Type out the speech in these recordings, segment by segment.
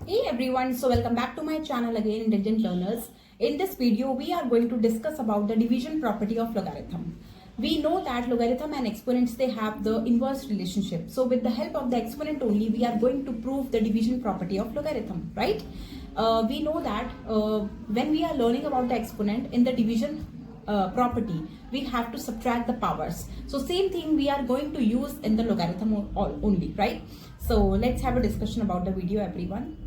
Hey everyone, so welcome back to my channel again, Intelligent Learners. In this video, we are going to discuss about the division property of logarithm. We know that logarithm and exponents, they have the inverse relationship. So with the help of the exponent only, we are going to prove the division property of logarithm, right? We know that when we are learning about the exponent in the division property, we have to subtract the powers. So same thing we are going to use in the logarithm only, right? So let's have a discussion about the video, everyone.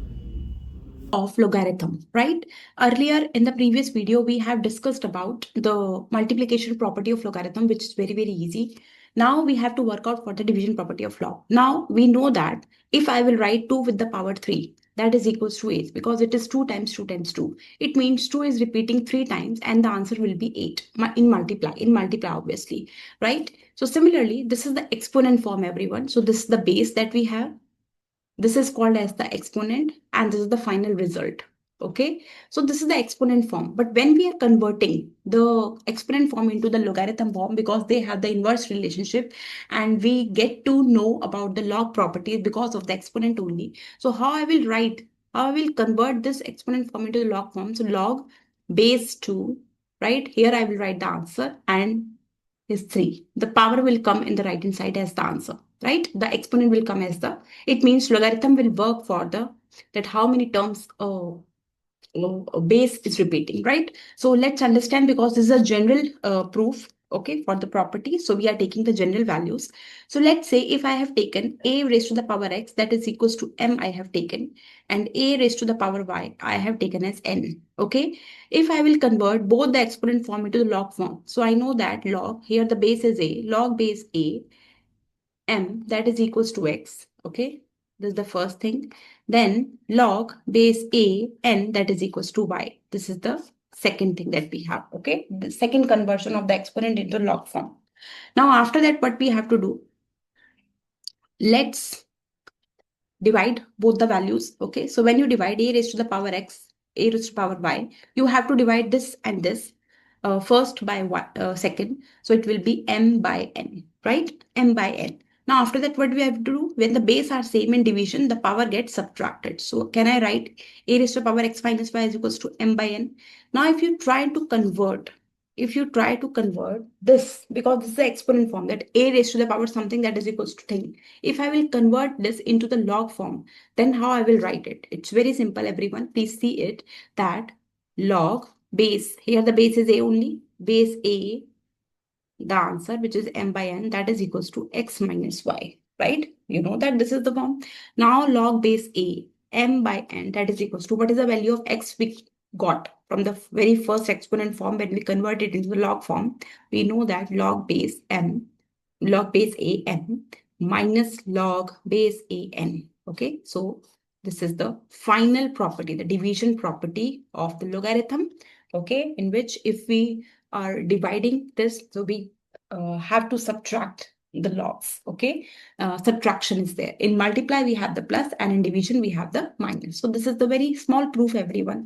Of logarithm, right? Earlier in the previous video, we have discussed about the multiplication property of logarithm, which is very, very easy. Now we have to work out for the division property of log. Now we know that if I will write 2 with the power 3, that is equals to 8 because it is 2 times 2 times 2. It means 2 is repeating 3 times and the answer will be 8 in multiply obviously, right? So similarly, this is the exponent form, everyone. So this is the base that we have. This is called as the exponent and this is the final result. Okay, so this is the exponent form. But when we are converting the exponent form into the logarithm form, because they have the inverse relationship and we get to know about the log properties because of the exponent only. So how I will convert this exponent form into the log form. So log base 2, right? Here I will write the answer and is 3. The power will come in the right hand side as the answer, right? The exponent will come as the, it means logarithm will work for the, that how many terms base is repeating, right? So let's understand because this is a general proof, okay, for the property. So we are taking the general values. So let's say if I have taken a raised to the power x, that is equals to m I have taken, and a raised to the power y I have taken as n, okay? If I will convert both the exponent form into the log form, so I know that log, here the base is a, log base a, m, that is equals to x, okay? This is the first thing. Then log base a n, that is equals to y. This is the second thing that we have, okay? The second conversion of the exponent into log form. Now after that, what we have to do? Let's divide both the values, okay? So when you divide a raised to the power x, a raised to the power y, you have to divide this and this first by second. So it will be m by n, right? M by n. Now after that, what we have to do? When the base are same in division, the power gets subtracted. So can I write a raised to the power x minus y is equals to m by n? Now if you try to convert, this, because this is the exponent form, that a raised to the power something that is equals to thing. If I will convert this into the log form, then how I will write it? It's very simple, everyone. Please see it, that log base, here the base is a only, base a, the answer which is m by n, that is equals to x minus y, right? You know that this is the form. Now log base a, m by n, that is equals to, what is the value of x we got from the very first exponent form when we convert it into the log form? We know that log base m, log base a m minus log base a n, okay? So this is the final property, the division property of the logarithm, okay? In which if we are dividing this, so we have to subtract the logs, okay? Subtraction is there. In multiply, we have the plus, and in division, we have the minus. So this is the very small proof, everyone.